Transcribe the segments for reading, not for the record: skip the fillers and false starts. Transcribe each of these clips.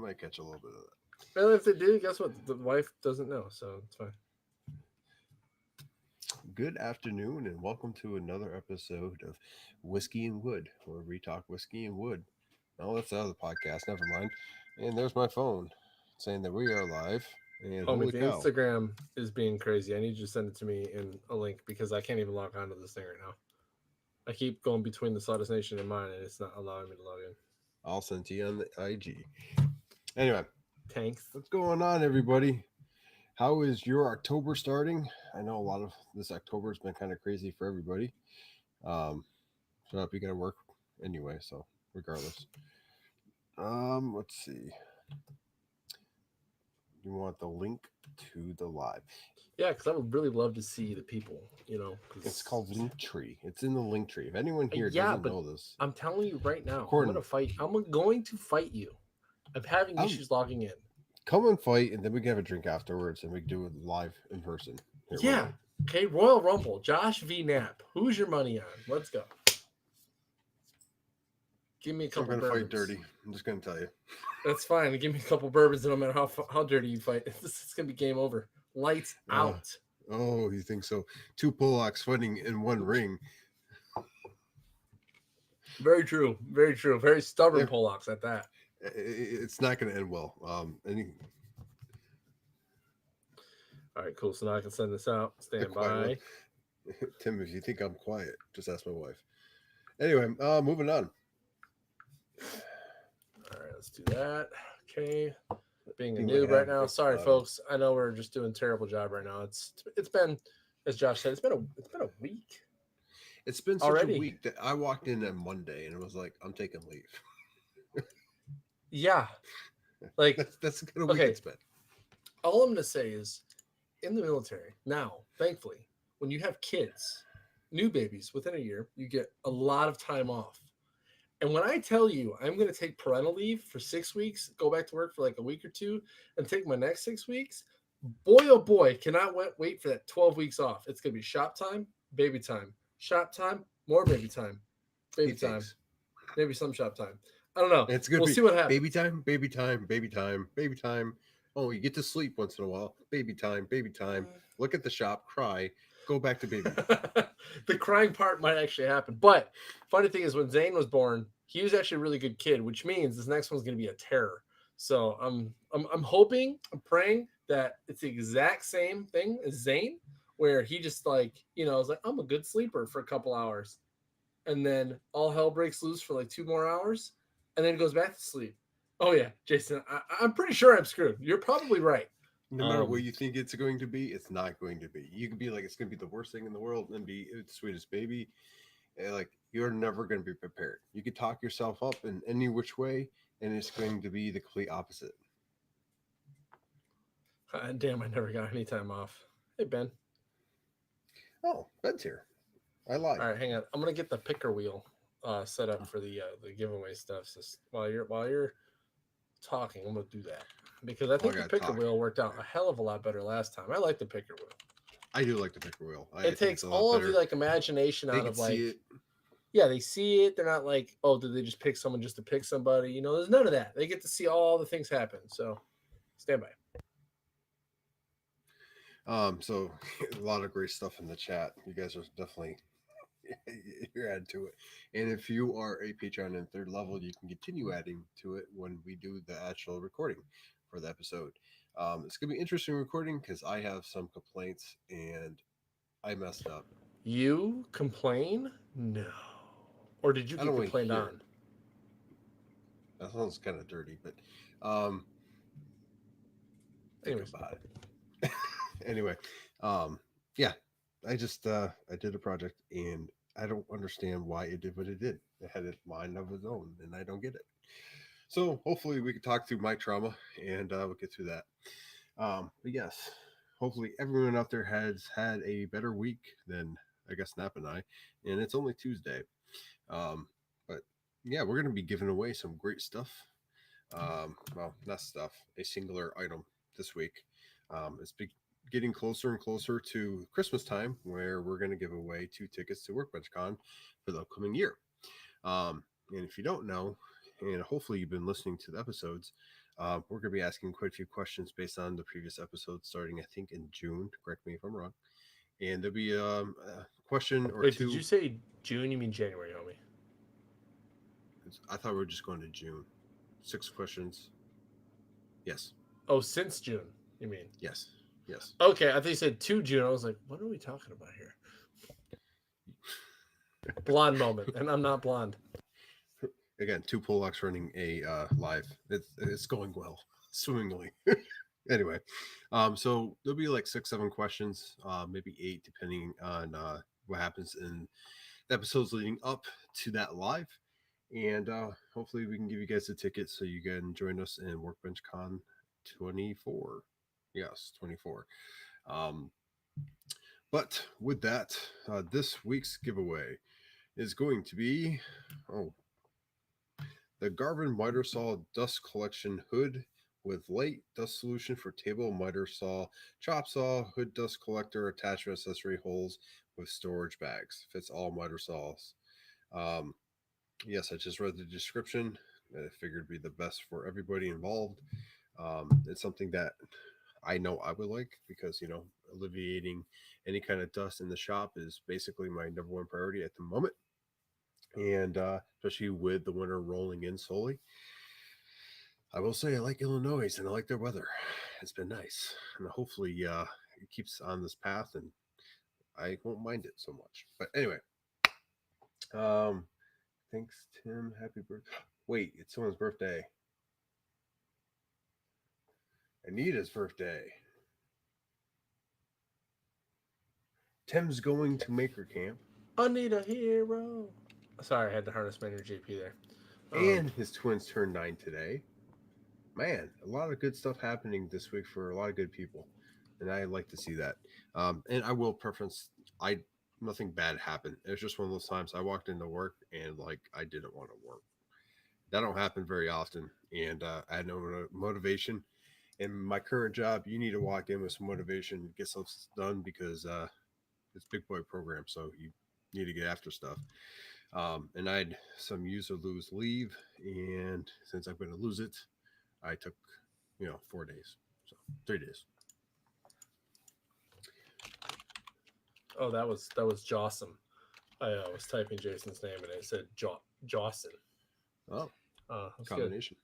might catch a little bit of that. And if they do, guess what? The wife doesn't know, so it's fine. Good afternoon, and welcome to another episode of Whiskey and Wood, where we talk whiskey and wood. Oh, that's the other podcast. Never mind. And there's my phone saying that we are live. And Homie, holy the cow! Instagram is being crazy. I need you to send it to me in a link because I can't even log onto this thing right now. I keep going between the Sawdust Nation and mine, and it's not allowing me to log in. I'll send to you on the IG. Anyway, Tanks. what's going on, everybody? How is your October starting? I know a lot of this October has been kind of crazy for everybody. So if you got to work anyway, so regardless. Let's see. You want the link to the live? Yeah, because I would really love to see the people, It's because called Linktree. It's in the Linktree. If anyone here yeah, doesn't but know this, I'm telling you right now, I'm Gordon, gonna fight. I'm going to fight you. I'm having I'm issues logging in. come and fight, and then we can have a drink afterwards, and we can do it live in person. Here, wait, Yeah. Okay, Royal Rumble, Josh v. Knapp. Who's your money on? Let's go. Give me a I'm couple gonna bourbons. fight dirty. I'm just gonna tell you. That's fine. Give me a couple bourbons, and no matter how dirty you fight, this is gonna be game over. Lights Uh, out. oh, you think so? Two Polacks fighting in one ring. Very true. Very true. Very stubborn Yeah, Polacks at that. it's not gonna end well. All right, cool. So now I can send this out. The Stand quiet one. by. Tim, if you think I'm quiet, just ask my wife. Anyway, moving on. All right, let's do that. Okay. Being a Being noob my right now. advocate, Sorry, folks. I know we're just doing a terrible job right now. It's been, as Josh said, it's been a week It's been such already. a week that I walked in on Monday and it was like, I'm taking leave. Yeah. Like, that's the kind of week okay. it's been. All I'm gonna say is, in the military now, thankfully, when you have kids, new babies within a year, you get a lot of time off. And when I tell you I'm going to take parental leave for 6 weeks, go back to work for like a week or two, and take my next 6 weeks, boy, oh boy, cannot wait for that 12 weeks off. It's going to be shop time, shop time, more baby time, He baby time, thinks. maybe some shop time. I don't know. And it's going We'll to see be what happens. baby time, baby time, baby time, baby time. Oh, you get to sleep once in a while. Baby time, baby time. Look at the shop, cry, go back to baby. The crying part might actually happen. But funny thing is, when Zane was born, he was actually a really good kid, which means this next one's going to be a terror. So I'm hoping, I'm praying that it's the exact same thing as Zane, where he just is like, I'm a good sleeper for a couple hours, and then all hell breaks loose for like 2 more hours, and then goes back to sleep. Oh yeah, Jason, I'm pretty sure I'm screwed. You're probably right. No matter what you think it's going to be, it's not going to be. You can be like, it's going to be the worst thing in the world and be the sweetest baby. And like, you're never going to be prepared. You could talk yourself up in any which way, and it's going to be the complete opposite. Damn, I never got any time off. Hey Ben. Oh, Ben's here. I lied. All right, hang on. I'm gonna get the picker wheel set up for the giveaway stuff. So while you're talking, I'm gonna do that because I think the picker wheel worked out a hell of a lot better last time. I like the picker wheel. I do like the picker wheel. It takes all of the imagination out of it. Yeah, they see it. They're not like, oh, did they just pick someone just to pick somebody? There's none of that. They get to see all the things happen. So stand by. So a lot of great stuff in the chat. You guys are definitely you're adding to it. And if you are a Patreon and third level, you can continue adding to it when we do the actual recording for the episode. It's gonna be interesting recording because I have some complaints and I messed up. You complain? No. Or did you get complained on? That sounds kind of dirty, but think about it. Anyway, yeah, I just I did a project and I don't understand why it did what it did. It had a mind of its own, and I don't get it. So hopefully we can talk through my trauma and we'll get through that. But yes, hopefully everyone out there has had a better week than I guess Nap and I. And it's only Tuesday. But yeah, we're gonna be giving away some great stuff. Well, not stuff, a singular item this week. It's getting closer and closer to Christmas time, where we're going to give away 2 tickets to WorkbenchCon for the upcoming year. And if you don't know, and hopefully you've been listening to the episodes, We're going to be asking quite a few questions based on the previous episode, starting I think in June. Correct me if I'm wrong. And there'll be a question or Wait, did two. you say June? You mean January, homie? I thought we were just going to June. 6 questions. Yes. Oh, since June, you mean? Yes. Yes. Okay, I think you said 2 June. I was like, what are we talking about here? Blonde moment, and I'm not blonde. Again, 2 Polacks running a live. It's going well, swimmingly. Anyway, so there'll be like 6, 7 questions, maybe 8, depending on what happens in the episodes leading up to that live. And hopefully we can give you guys a ticket so you can join us in Workbench Con 24. Yes, 24. But with that, this week's giveaway is going to be the Garvin Miter Saw Dust Collection Hood with light dust solution for table miter saw, chop saw, hood dust collector, attachment accessory holes with storage bags. Fits all miter saws. Yes, I just read the description. I figured it'd be the best for everybody involved. It's something that I know I would like because, alleviating any kind of dust in the shop is basically my number one priority at the moment. And especially with the winter rolling in slowly. I will say I like Illinois and I like their weather. It's been nice. And hopefully it keeps on this path and I won't mind it so much. But anyway, thanks, Tim. Happy birthday. Wait, it's someone's birthday. Anita's birthday. Tim's going to Maker Camp. I need a hero. Sorry, I had to harness my inner JP there. And his twins turned 9 today. Man, a lot of good stuff happening this week for a lot of good people. And I like to see that. And I will preference, nothing bad happened. It was just one of those times I walked into work and I didn't want to work. That don't happen very often. And I had no motivation. In my current job, you need to walk in with some motivation, get stuff done because it's big boy program. So you need to get after stuff. And I had some use or lose leave. And since I'm going to lose it, I took, 4 days. So 3 days. Oh, that was Jawsome. I was typing Jason's name and it said Jawson. Oh, that's combination.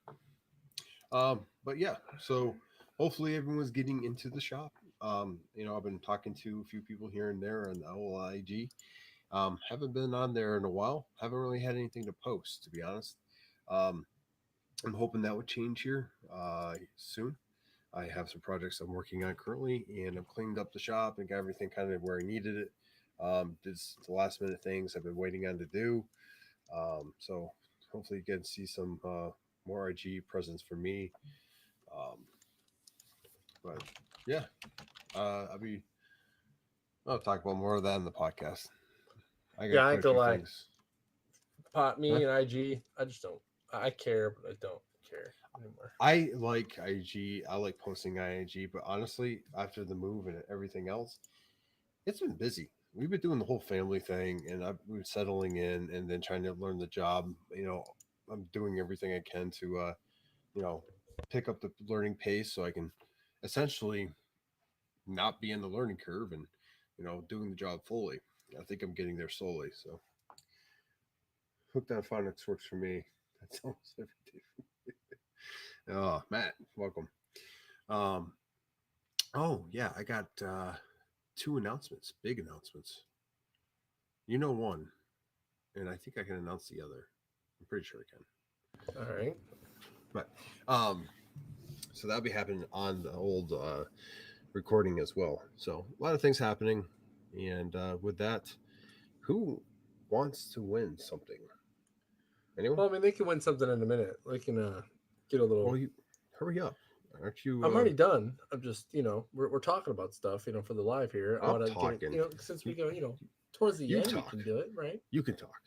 But yeah, so hopefully everyone's getting into the shop. I've been talking to a few people here and there on the OLIG. Haven't been on there in a while. Haven't really had anything to post, to be honest. I'm hoping that would change here soon. I have some projects I'm working on currently, and I've cleaned up the shop and got everything kind of where I needed it. Did the last minute things I've been waiting on to do. So hopefully you can see some more IG presence for me. But yeah, I'll talk about more of that in the podcast. I ain't gonna lie. Things. Me and IG, I just don't. I care, but I don't care anymore. I like IG. I like posting IG, but honestly, after the move and everything else, it's been busy. We've been doing the whole family thing, and I've been settling in, and then trying to learn the job. I'm doing everything I can to, pick up the learning pace so I can essentially not be in the learning curve and, doing the job fully. I think I'm getting there slowly. So, Hooked on Phonics works for me. That's almost every day. Oh, Matt, welcome. Oh yeah, I got 2 announcements, big announcements. One, and I think I can announce the other. I'm pretty sure I can. All right. But so that'll be happening on the old recording as well. So a lot of things happening, and with that, who wants to win something? Anyone? Well, I mean, they can win something in a minute. They can get a little. Well, you hurry up. Aren't you? I'm already done. I'm just, we're talking about stuff, for the live here. I'm talking. Get it, since we go, towards the end, talk. we can do it, right? You can talk.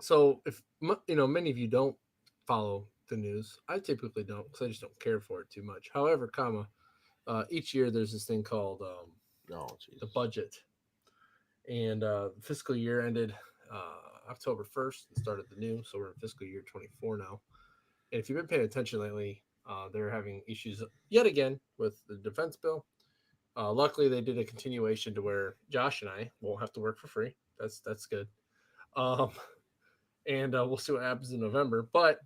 So if many of you don't follow the news, I typically don't because I just don't care for it too much. However, each year there's this thing called the budget, and fiscal year ended October 1st and started the new, so we're in fiscal year 24 now. if you've been paying attention lately, they're having issues yet again with the defense bill. Luckily, they did a continuation to where Josh and I won't have to work for free. That's good. Um, and we'll see what happens in November. But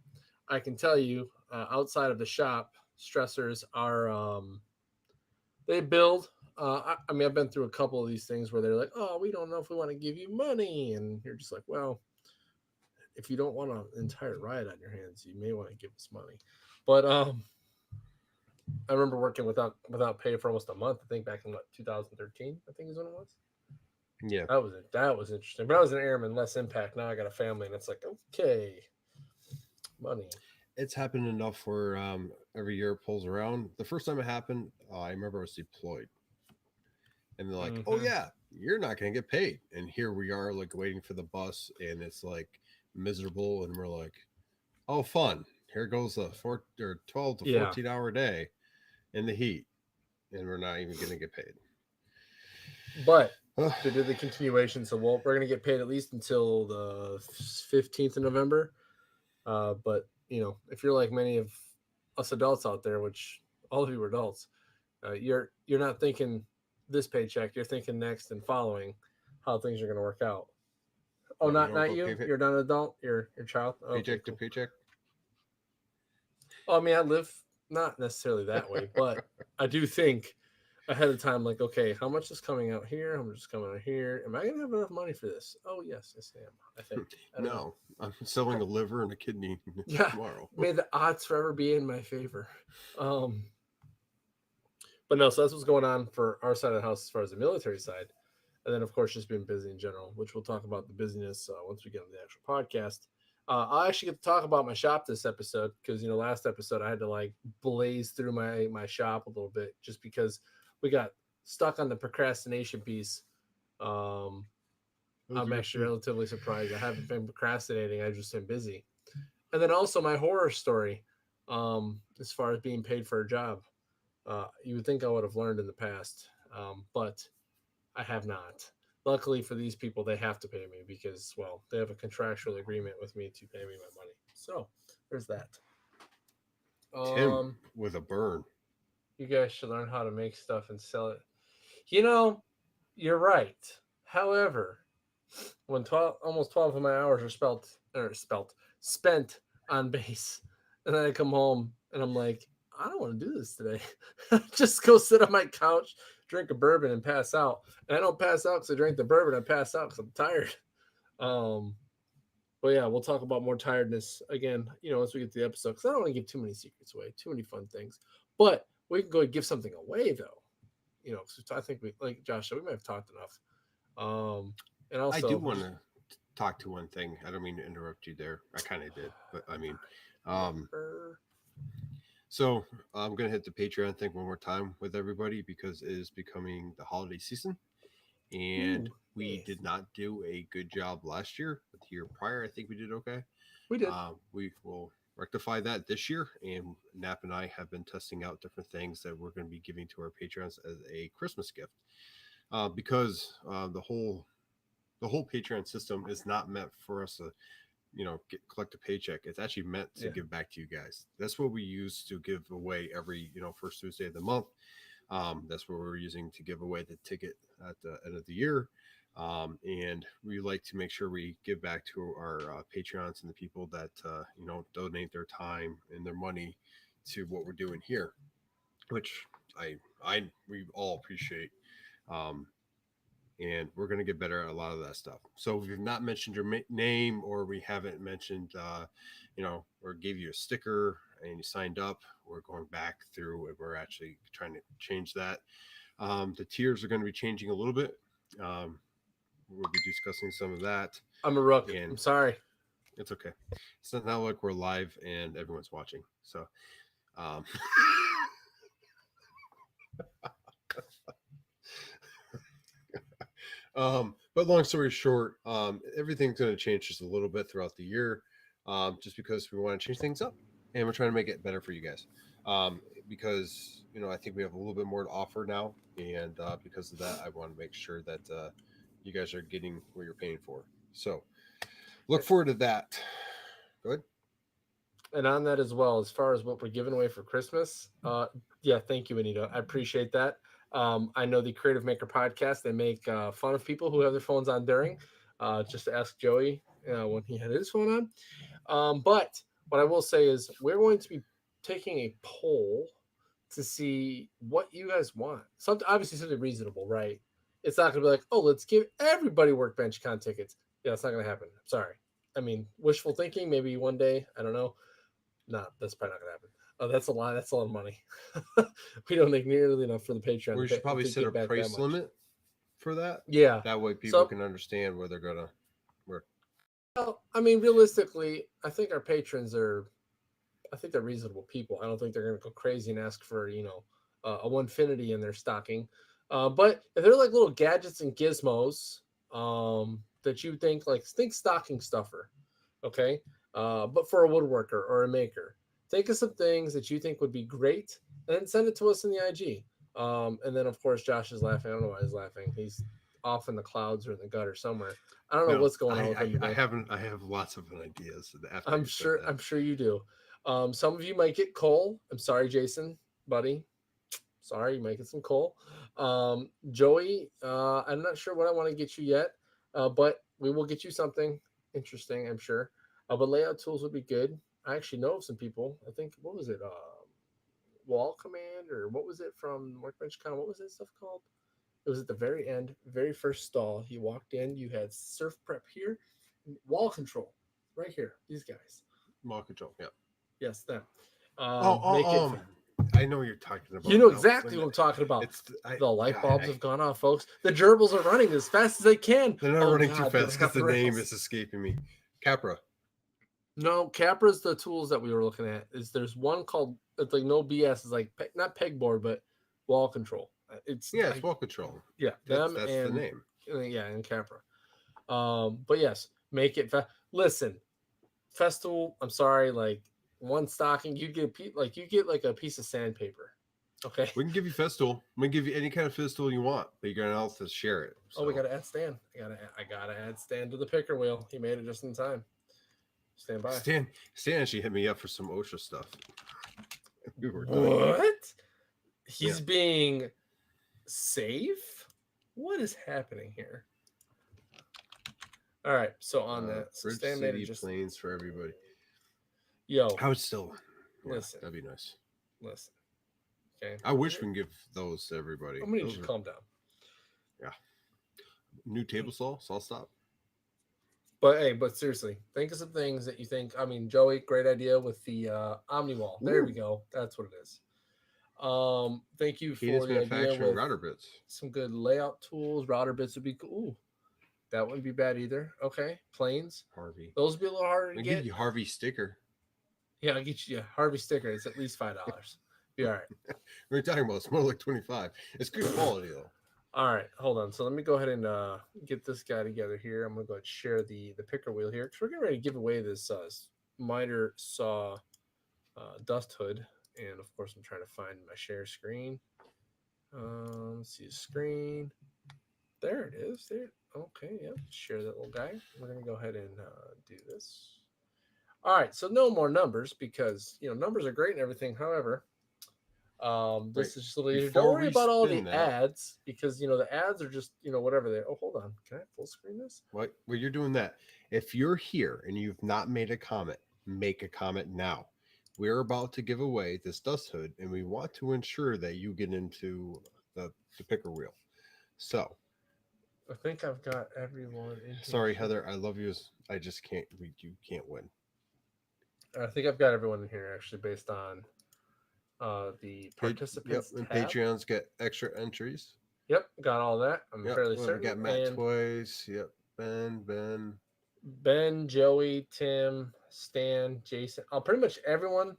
I can tell you, outside of the shop, stressors are they build. I mean, I've been through a couple of these things where they're like, "Oh, we don't know if we want to give you money," and you're just like, "Well, if you don't want an entire ride on your hands, you may want to give us money." But I remember working without pay for almost a month. I think back in what 2013, I think is when it was. Yeah, That was interesting. But I was an airman, less impact. Now I got a family, and it's like, okay, money. it's happened enough where every year it pulls around. The first time it happened, I remember I was deployed, and they're like, "Oh Mm-hmm. yeah, you're not gonna get paid." And here we are, like waiting for the bus, and it's like miserable, and we're like, "Oh, fun! Here goes a 12 to Yeah, 14 hour day in the heat, and we're not even gonna get paid." but they did the continuation, so we're gonna get paid at least until the 15th of November. But if you're like many of us adults out there, which all of you are adults, you're not thinking this paycheck. You're thinking next and following how things are going to work out. Oh, No, you not don't not go you. You're not an adult. You're your child. Okay, paycheck to cool. paycheck. Well, I mean, I live not necessarily that way, but I do think ahead of time, like, okay, how much is coming out here? How much is coming out here? Am I going to have enough money for this? Oh, yes, I am. I think. I don't know. No, I'm selling a liver and a kidney Yeah, tomorrow. may the odds forever be in my favor. Um, but no, so that's what's going on for our side of the house as far as the military side. And then, of course, just being busy in general, which we'll talk about the busyness once we get on the actual podcast. I actually get to talk about my shop this episode because last episode I had to like blaze through my shop a little bit just because we got stuck on the procrastination piece. Um, I'm actually relatively surprised. I haven't been procrastinating. I've just been busy. And then also my horror story, as far as being paid for a job. You would think I would have learned in the past, but I have not. Luckily for these people, they have to pay me because, well, they have a contractual agreement with me to pay me my money. So there's that. Tim Um, with a burn. you guys should learn how to make stuff and sell it. You know, you're right. However, when almost 12 of my hours are spent on base, and then I come home and I'm like, I don't want to do this today. Just go sit on my couch, drink a bourbon, and pass out. And I don't pass out because I drank the bourbon. I pass out because I'm tired. Um, but yeah, we'll talk about more tiredness again, once we get to the episode. Because I don't want to give too many secrets away, too many fun things. But we can go and give something away though. So I think we, like Josh said, we might have talked enough. And I do also, want to talk to one thing. I don't mean to interrupt you there. I kind of did, but I mean, um, never. so I'm gonna hit the Patreon thing one more time with everybody because it is becoming the holiday season, and Ooh, we yes. did not do a good job last year. But the year prior, I think we did okay. We did. We will rectify that this year, and Nap and I have been testing out different things that we're going to be giving to our patrons as a Christmas gift. Because the whole Patreon system is not meant for us to collect a paycheck. It's actually meant to Yeah. give back to you guys. That's what we use to give away every first Tuesday of the month. That's what we're using to give away the ticket at the end of the year. And we like to make sure we give back to our Patreons and the people that donate their time and their money to what we're doing here, which we all appreciate. Um, and we're going to get better at a lot of that stuff. So if you've not mentioned your name, or we haven't mentioned, or gave you a sticker and you signed up, we're going back through and we're actually trying to change that. The tiers are going to be changing a little bit. We'll be discussing some of that, I'm a rook. and I'm sorry. it's okay. It's not like we're live and everyone's watching. So, um, but long story short, everything's going to change just a little bit throughout the year, just because we want to change things up and we're trying to make it better for you guys. Because I think we have a little bit more to offer now, and because of that, I want to make sure that you guys are getting what you're paying for. So look forward to that. Go ahead. And on that as well, as far as what we're giving away for Christmas, yeah, thank you, Anita. I appreciate that. I know the Creative Maker podcast, they make fun of people who have their phones on during, just to ask Joey when he had his phone on. But what I will say is we're going to be taking a poll to see what you guys want. Something obviously something reasonable, right? It's not going to be like, oh, let's give everybody Workbench Con tickets. Yeah, it's not going to happen. Sorry. I mean, wishful thinking. Maybe one day. I don't know. No, that's probably not going to happen. Oh, that's a lot. That's a lot of money. We don't make nearly enough for the Patreon. We should probably to set a give back that price much. limit for that. Yeah. That way people So, can understand where they're gonna work. well, I mean, realistically, I think our patrons are, I think they're reasonable people. I don't think they're going to go crazy and ask for, a Onefinity in their stocking. But if they're like little gadgets and gizmos that you think stocking stuffer, okay? But for a woodworker or a maker, think of some things that you think would be great and then send it to us in the IG. And then, of course, Josh is laughing. I don't know why he's laughing. He's off in the clouds or in the gutter somewhere. I don't know No, what's going on with him I today. haven't. I have lots of ideas. After I'm you said sure. that. I'm sure you do. Some of you might get coal. I'm sorry, Jason, buddy. Sorry, you might get some coal. Joey, I'm not sure what I want to get you yet, but we will get you something interesting, I'm sure. But layout tools would be good. I actually know of some people. I think what was it? Wall Command or what was it from Workbench Con? What was that stuff called? It was at the very end, very first stall. You walked in. You had surf prep here, wall control right here. These guys. Mall control. Yeah. Yes, them. Oh, Make it. I know what you're talking about. You know now. exactly what I'm talking about. It's The light bulbs have gone off, folks. The gerbils are running as fast as they can. They're not running too God, fast they're because the off name rails. is escaping me. Capra. No, Capra's the tools that we were looking at. There's one called, it's like no BS. It's like not pegboard, but wall control. It's wall control. Yeah, That's them the and name. yeah, and Capra. But yes, make it. Listen, Festool. I'm sorry, like one stocking, you get like a piece of sandpaper. Okay. We can give you Festool. We can give you any kind of Festool you want, but you're gonna have to share it. So. Oh, we gotta add Stan. I gotta add Stan to the picker wheel. He made it just in time. Stand by. Stan actually hit me up for some OSHA stuff. We were what? He's being safe? What is happening here? All right, so on that, so Bridge Stan City made it just planes for everybody. Yo, I would still listen. That'd be nice. Listen. Okay. I wish we can give those to everybody. I'm gonna need you to calm down. Yeah. New table saw stop. But seriously, think of some things that you think. I mean, Joey, great idea with the Omni Wall. There we go. That's what it is. Thank you for the idea with router bits. Some good layout tools. Router bits would be cool. Ooh, that wouldn't be bad either. Okay, planes. Harvey. Those would be a little harder to get. Give you Harvey sticker. Yeah, I'll get you a Harvey sticker. It's at least $5. Be all right. We're talking about it's more like 25. It's good quality though. All right, hold on. So let me go ahead and get this guy together here. I'm gonna go ahead and share the picker wheel here because we're getting ready to give away this miter saw dust hood, and of course I'm trying to find my share screen. Let's see the screen. There it is. There. Okay, yeah. Share that little guy. We're gonna go ahead and do this. All right. So no more numbers because numbers are great and everything. However. This is just a little. Don't worry about all the ads because the ads are just whatever they. Oh, hold on. Can I full screen this? What? Well, you're doing that. If you're here and you've not made a comment, make a comment now. We're about to give away this dust hood, and we want to ensure that you get into the picker wheel. So, I think I've got everyone in here. Sorry, Heather. I love you. I just can't. You can't win. I think I've got everyone in here actually based on. The participants. Yep, and Patreons get extra entries. Yep, got all that. I'm fairly certain. We got Matt Toys. Yep, Ben, Joey, Tim, Stan, Jason. Pretty much everyone.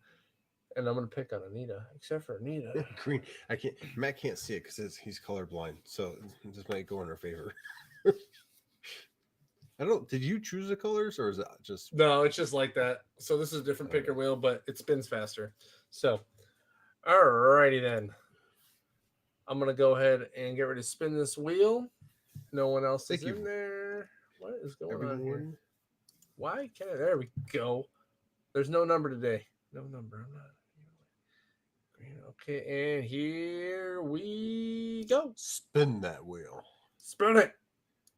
And I'm gonna pick on Anita, except for Anita. Green. I can't. Matt can't see it because he's colorblind, so this might go in our favor. I don't. Did you choose the colors, or is it just? No, it's just like that. So this is a different picker wheel, but it spins faster. So. Alrighty then. I'm gonna go ahead and get ready to spin this wheel. No one else is in there. What is going on here? Why can't I? There we go. There's no number today. No number. I'm not. Green. Okay, and here we go. Spin that wheel. Spin it.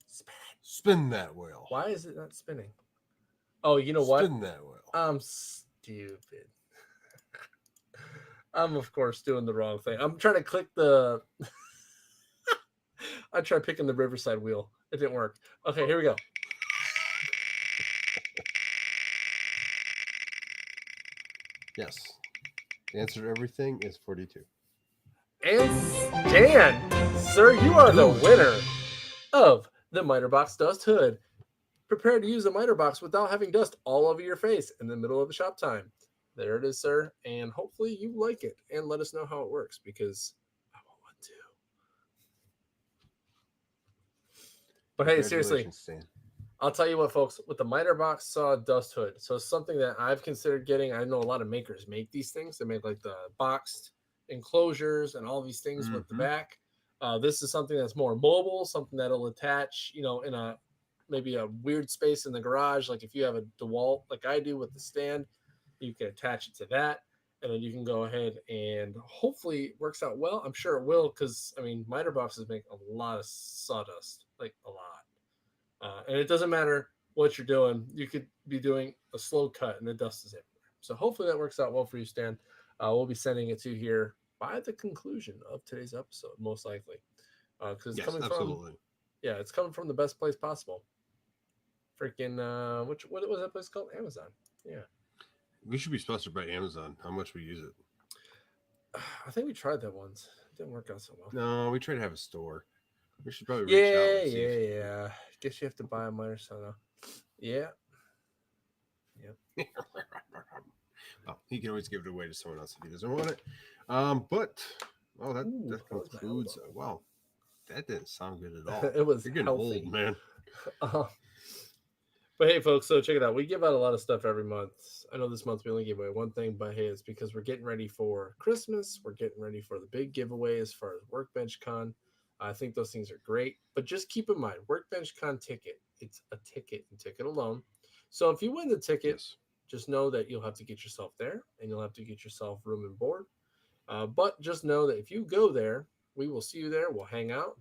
Spin it. Spin that wheel. Why is it not spinning? Oh, you know what? Spin that wheel. I'm stupid. I'm of course doing the wrong thing. I'm trying to click the. I tried picking the Riverside wheel. It didn't work. Okay, here we go. Yes. The answer to everything is 42. And Dan, sir, you are the winner of the Miter Box Dust Hood. Prepare to use the Miter Box without having dust all over your face in the middle of the shop time. There it is, sir. And hopefully you like it and let us know how it works because I want to. But hey, seriously, Congratulations, Stan. I'll tell you what, folks, with the Miter Box Saw Dust Hood, so something that I've considered getting, I know a lot of makers make these things. They make like the boxed enclosures and all these things with the back. This is something that's more mobile, something that'll attach, you know, in a maybe a weird space in the garage. Like if you have a DeWalt, like I do with the stand, you can attach it to that. And then you can go ahead and hopefully it works out well. I'm sure it will because, I mean, Miter boxes make a lot of sawdust, like a lot. And it doesn't matter what you're doing. You could be doing a slow cut and the dust is everywhere. So hopefully that works out well for you, Stan. We'll be sending it to you here by the conclusion of today's episode, most likely. Because it's coming absolutely. from, yeah, it's coming from the best place possible. Freaking, what was that place called? Amazon. Yeah. We should be sponsored by Amazon. How much we use it? I think we tried that once. It didn't work out so well. No, we try to have a store. We should probably reach out. And see Yeah. Guess you have to buy a miter saw now. Yeah. Well, he can always give it away to someone else if he doesn't want it. But that concludes. Wow, that didn't sound good at all. It was You're getting healthy. old, man. But hey, folks, so check it out. We give out a lot of stuff every month. I know this month we only gave away one thing, but hey, it's because we're getting ready for Christmas. We're getting ready for the big giveaway as far as Workbench Con. I think those things are great, but just keep in mind, Workbench Con ticket, it's a ticket and ticket alone. So if you win the ticket, just know that you'll have to get yourself there and you'll have to get yourself room and board. But just know that if you go there, we will see you there. We'll hang out.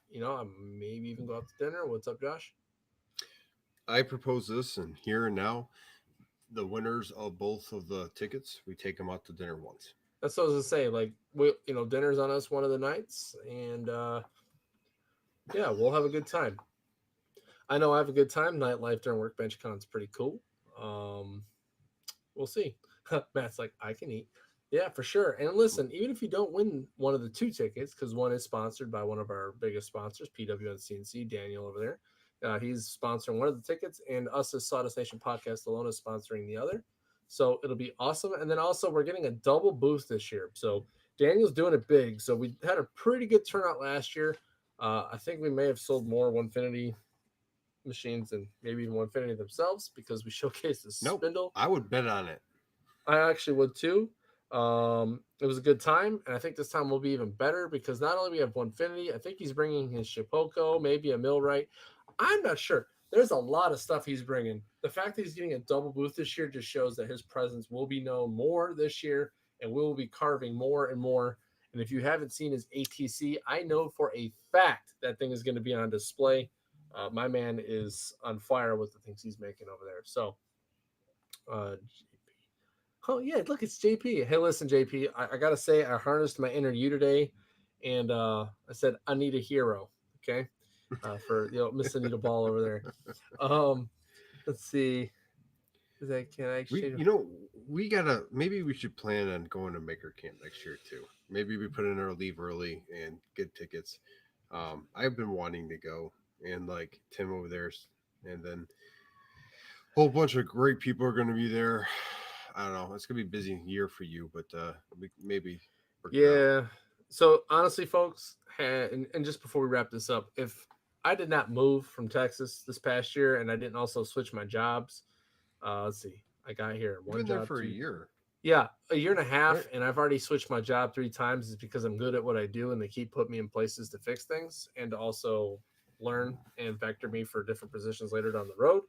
You know, maybe even go out to dinner. What's up, Josh? I propose this, and here and now, the winners of both of the tickets, we take them out to dinner once. That's what I was gonna say. Like, dinner's on us one of the nights, and yeah, we'll have a good time. I know I have a good time. Nightlife during Workbench Con is pretty cool. We'll see. Matt's like, I can eat. Yeah, for sure. And listen, even if you don't win one of the two tickets, because one is sponsored by one of our biggest sponsors, PWNCNC, Daniel over there. He's sponsoring one of the tickets, and us as Sawdust Nation Podcast alone is sponsoring the other. So it'll be awesome. And then also we're getting a double booth this year. So Daniel's doing it big. So we had a pretty good turnout last year. I think we may have sold more Onefinity machines and maybe even Onefinity themselves because we showcased the spindle. I would bet on it. I actually would too. It was a good time, and I think this time will be even better because not only we have Onefinity, I think he's bringing his Shipoko, maybe a Millwright. I'm not sure. There's a lot of stuff he's bringing. The fact that he's getting a double booth this year just shows that his presence will be known more this year, and we will be carving more and more. And if you haven't seen his ATC, I know for a fact that thing is going to be on display. My man is on fire with the things he's making over there. So, oh yeah, look, it's JP. Hey, listen, JP, I gotta say, I harnessed my inner you today, and I said I need a hero. Okay, for Miss Anita Ball over there. Let's see. We gotta, maybe we should plan on going to Maker Camp next year too. Maybe we put in our leave early and get tickets. I've been wanting to go, and like Tim over there, and then a whole bunch of great people are going to be there. I don't know. It's gonna be a busy year for you, but maybe. Yeah. So honestly, folks, and just before we wrap this up, if I did not move from Texas this past year and I didn't also switch my jobs, let's see, I got here one job for a year. Yeah, a year and a half, right. And I've already switched my job 3 times. Is because I'm good at what I do, and they keep putting me in places to fix things and to also learn and vector me for different positions later down the road.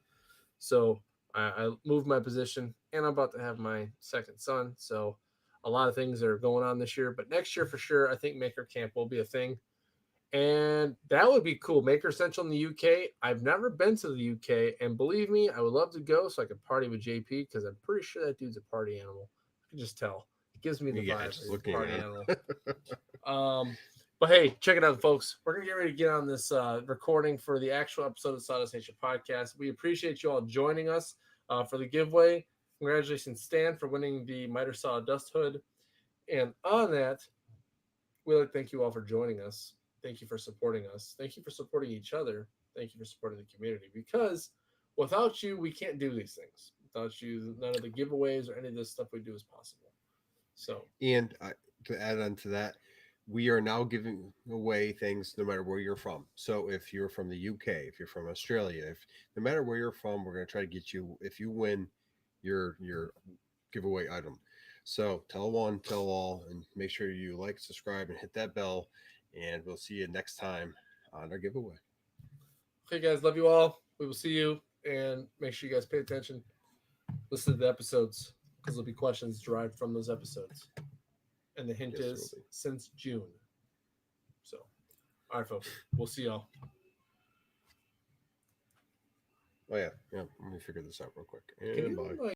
So I moved my position, and I'm about to have my second son. So a lot of things are going on this year, but next year for sure, I think Maker Camp will be a thing. And that would be cool. Maker Central in the UK. I've never been to the UK, and believe me, I would love to go so I could party with JP because I'm pretty sure that dude's a party animal. I can just tell. It gives me the Yeah, vibe. just He's a looking party at animal. But hey, check it out, folks. We're gonna get ready to get on this recording for the actual episode of Sawdust Nation podcast. We appreciate you all joining us for the giveaway. Congratulations, Stan, for winning the Miter Saw Dust Hood. And on that, we'd like to thank you all for joining us. Thank you for supporting us. Thank you for supporting each other. Thank you for supporting the community. Because without you, we can't do these things. Without you, none of the giveaways or any of this stuff we do is possible. So, And to add on to that, we are now giving away things no matter where you're from. So if you're from the UK, if you're from Australia, if no matter where you're from, we're going to try to get you. If you win your giveaway item, so tell one, tell all, and make sure you like, subscribe, and hit that bell. And we'll see you next time on our giveaway. okay, guys, love you all. We will see you, and make sure you guys pay attention. Listen to the episodes because there'll be questions derived from those episodes. And the hint Yes, there is will be. since June. So, all right, folks, we'll see y'all. Oh yeah, let me figure this out real quick. Can And you bye.